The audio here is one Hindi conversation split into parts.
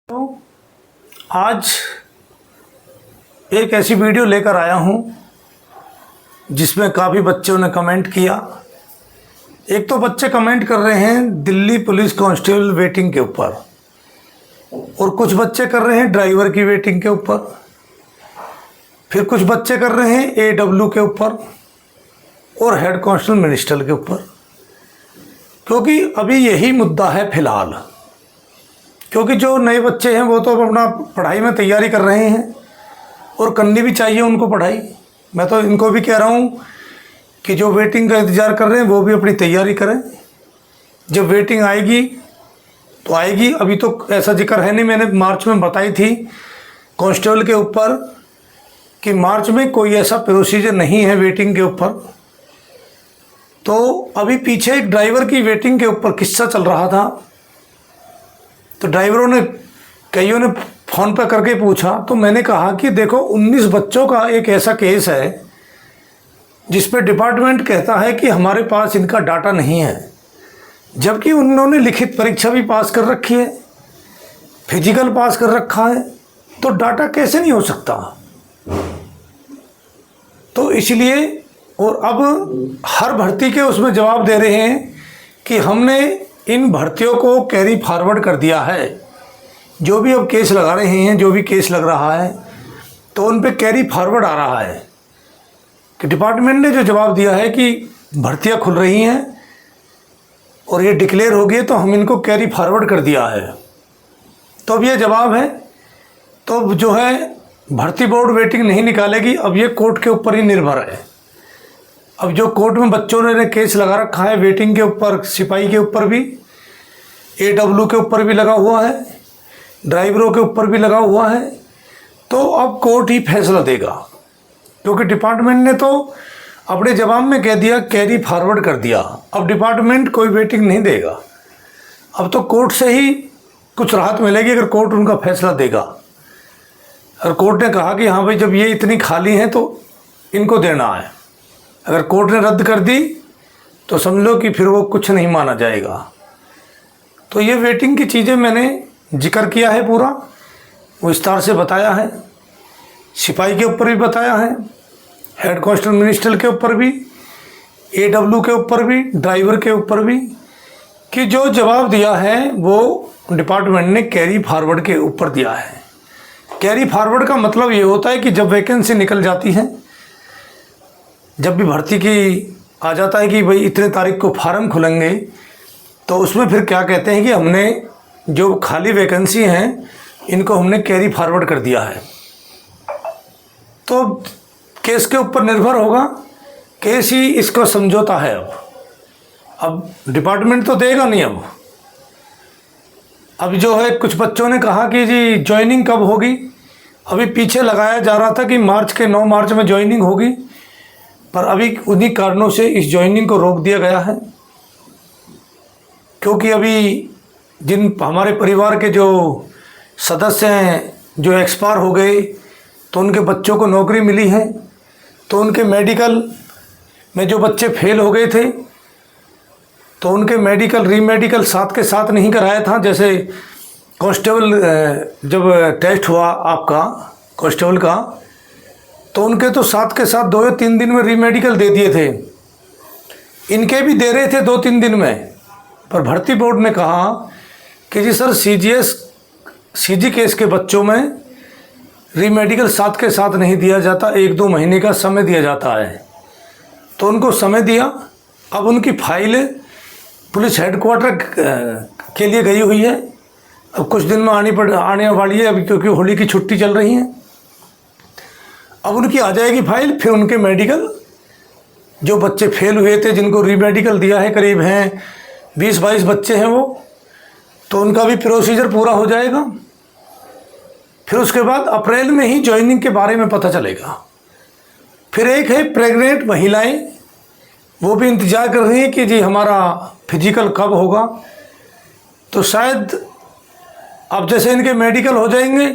तो आज एक ऐसी वीडियो लेकर आया हूँ जिसमें काफ़ी बच्चों ने कमेंट किया। एक तो बच्चे कमेंट कर रहे हैं दिल्ली पुलिस कांस्टेबल वेटिंग के ऊपर, और कुछ बच्चे कर रहे हैं ड्राइवर की वेटिंग के ऊपर, फिर कुछ बच्चे कर रहे हैं AW के ऊपर और हेड कांस्टेबल मिनिस्टर के ऊपर, क्योंकि अभी यही मुद्दा है फ़िलहाल। क्योंकि जो नए बच्चे हैं वो तो अपना पढ़ाई में तैयारी कर रहे हैं और करनी भी चाहिए उनको पढ़ाई। मैं तो इनको भी कह रहा हूँ कि जो वेटिंग का इंतज़ार कर रहे हैं वो भी अपनी तैयारी करें। जब वेटिंग आएगी तो आएगी। अभी तो ऐसा जिक्र है नहीं, मैंने मार्च में बताई थी कांस्टेबल के ऊपर कि मार्च में कोई ऐसा प्रोसीजर नहीं है वेटिंग के ऊपर। तो अभी पीछे एक ड्राइवर की वेटिंग के ऊपर किस्सा चल रहा था, तो ड्राइवरों ने कईयों ने फ़ोन पर करके पूछा, तो मैंने कहा कि देखो 19 बच्चों का एक ऐसा केस है जिस पे डिपार्टमेंट कहता है कि हमारे पास इनका डाटा नहीं है, जबकि उन्होंने लिखित परीक्षा भी पास कर रखी है, फिजिकल पास कर रखा है, तो डाटा कैसे नहीं हो सकता। तो इसलिए और अब हर भर्ती के उसमें जवाब दे रहे हैं कि हमने इन भर्तियों को कैरी फॉरवर्ड कर दिया है। जो भी अब केस लगा रहे हैं, जो भी केस लग रहा है, तो उन पे कैरी फॉरवर्ड आ रहा है कि डिपार्टमेंट ने जो जवाब दिया है कि भर्तियां खुल रही हैं और ये डिक्लेयर हो गई, तो हम इनको कैरी फॉरवर्ड कर दिया है। तो अब ये जवाब है, तो अब जो है भर्ती बोर्ड वेटिंग नहीं निकालेगी। अब ये कोर्ट के ऊपर ही निर्भर है। अब जो कोर्ट में बच्चों ने केस लगा रखा है वेटिंग के ऊपर, सिपाही के ऊपर भी, AW के ऊपर भी लगा हुआ है, ड्राइवरों के ऊपर भी लगा हुआ है, तो अब कोर्ट ही फैसला देगा। क्योंकि डिपार्टमेंट ने तो अपने जवाब में कह दिया कैरी फॉरवर्ड कर दिया। अब डिपार्टमेंट कोई वेटिंग नहीं देगा। अब तो कोर्ट से ही कुछ राहत मिलेगी अगर कोर्ट उनका फैसला देगा। अगर कोर्ट ने कहा कि हाँ भाई जब ये इतनी खाली हैं तो इनको देना है, अगर कोर्ट ने रद्द कर दी तो समझ लो कि फिर वो कुछ नहीं माना जाएगा। तो ये वेटिंग की चीज़ें मैंने जिक्र किया है, पूरा विस्तार से बताया है। सिपाही के ऊपर भी बताया है, हेड कांस्टेबल मिनिस्टर के ऊपर भी, AW के ऊपर भी, ड्राइवर के ऊपर भी, कि जो जवाब दिया है वो डिपार्टमेंट ने कैरी फॉरवर्ड के ऊपर दिया है। कैरी फॉरवर्ड का मतलब ये होता है कि जब वैकेंसी निकल जाती है, जब भी भर्ती की आ जाता है कि भाई इतने तारीख को फार्म खुलेंगे, तो उसमें फिर क्या कहते हैं कि हमने जो खाली वैकेंसी हैं इनको हमने कैरी फॉरवर्ड कर दिया है। तो केस के ऊपर निर्भर होगा, केस ही इसका समझौता है। अब डिपार्टमेंट तो देगा नहीं। अब जो है कुछ बच्चों ने कहा कि जी ज्वाइनिंग कब होगी। अभी पीछे लगाया जा रहा था कि 9 मार्च में ज्वाइनिंग होगी, पर अभी उन्हीं कारणों से इस ज्वाइनिंग को रोक दिया गया है। क्योंकि अभी जिन हमारे परिवार के जो सदस्य हैं जो एक्सपायर हो गए, तो उनके बच्चों को नौकरी मिली है, तो उनके मेडिकल में जो बच्चे फेल हो गए थे तो उनके मेडिकल रीमेडिकल साथ के साथ नहीं कराया था। जैसे कांस्टेबल जब टेस्ट हुआ आपका कांस्टेबल का, तो उनके तो साथ के साथ 2 या 3 दिन में रीमेडिकल दे दिए थे। इनके भी दे रहे थे 2-3 दिन में, पर भर्ती बोर्ड ने कहा कि जी सर CG केस के बच्चों में रीमेडिकल साथ के साथ नहीं दिया जाता, 1-2 महीने का समय दिया जाता है। तो उनको समय दिया। अब उनकी फाइल पुलिस हेडक्वार्टर के लिए गई हुई है। अब कुछ दिन में आने वाली है अभी, क्योंकि होली की छुट्टी चल रही है। अब उनकी आ जाएगी फाइल, फिर उनके मेडिकल जो बच्चे फेल हुए थे जिनको रीमेडिकल दिया है, करीब हैं 20-22 बच्चे हैं वो, तो उनका भी प्रोसीजर पूरा हो जाएगा। फिर उसके बाद अप्रैल में ही ज्वाइनिंग के बारे में पता चलेगा। फिर एक है प्रेग्नेंट महिलाएं, वो भी इंतज़ार कर रही हैं कि जी हमारा फिजिकल कब होगा। तो शायद अब जैसे इनके मेडिकल हो जाएंगे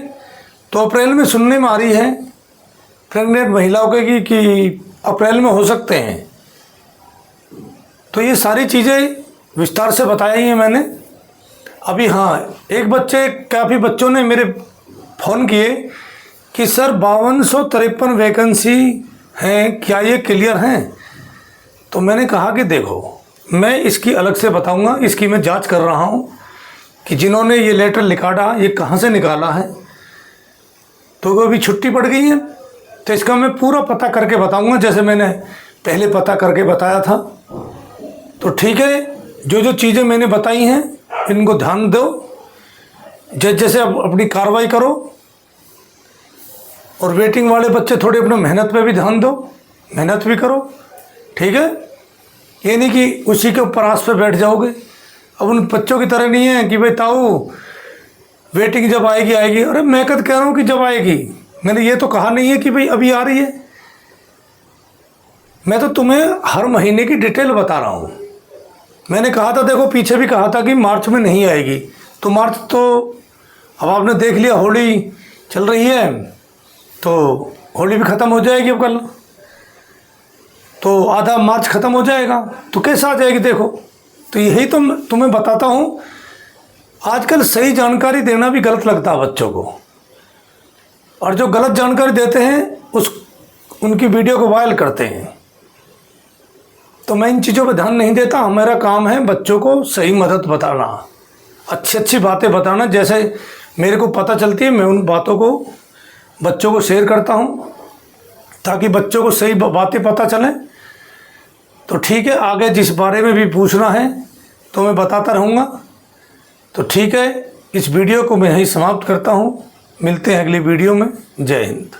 तो अप्रैल में सुनने में आ रही है प्रेग्नेंट महिलाओं के कि अप्रैल में हो सकते हैं। तो ये सारी चीज़ें विस्तार से बताई हैं मैंने। अभी हाँ, काफ़ी बच्चों ने मेरे फ़ोन किए कि सर 5253 वैकेंसी हैं, क्या ये क्लियर हैं? तो मैंने कहा कि देखो, मैं इसकी अलग से बताऊंगा, इसकी मैं जांच कर रहा हूं कि जिन्होंने ये लेटर निकाला ये कहां से निकाला है। तो वो अभी छुट्टी पड़ गई है, तो इसका मैं पूरा पता करके बताऊंगा, जैसे मैंने पहले पता करके बताया था। तो ठीक है, जो जो चीज़ें मैंने बताई हैं इनको ध्यान दो, जैसे अपनी कार्रवाई करो, और वेटिंग वाले बच्चे थोड़ी अपने मेहनत पे भी ध्यान दो, मेहनत भी करो, ठीक है। ये नहीं कि उसी के ऊपर आस पे बैठ जाओगे। अब उन बच्चों की तरह नहीं है कि भाई ताऊ वेटिंग जब आएगी आएगी। अरे मैं कद कह रहा हूँ कि जब आएगी, मैंने ये तो कहा नहीं है कि भाई अभी आ रही है। मैं तो तुम्हें हर महीने की डिटेल बता रहा हूँ। मैंने कहा था, देखो पीछे भी कहा था कि मार्च में नहीं आएगी, तो मार्च तो अब आपने देख लिया, होली चल रही है, तो होली भी ख़त्म हो जाएगी अब कल, तो आधा मार्च ख़त्म हो जाएगा, तो कैसे आ जाएगी देखो। तो यही तो तुम्हें बताता हूँ, आजकल सही जानकारी देना भी गलत लगता है बच्चों को, और जो गलत जानकारी देते हैं उनकी वीडियो को वायरल करते हैं। तो मैं इन चीज़ों पर ध्यान नहीं देता। हमारा काम है बच्चों को सही मदद बताना, अच्छी अच्छी बातें बताना, जैसे मेरे को पता चलती है मैं उन बातों को बच्चों को शेयर करता हूँ, ताकि बच्चों को सही बातें पता चलें। तो ठीक है, आगे जिस बारे में भी पूछना है तो मैं बताता रहूँगा। तो ठीक है, इस वीडियो को मैं यहीं समाप्त करता हूँ। मिलते हैं अगली वीडियो में। जय हिंद।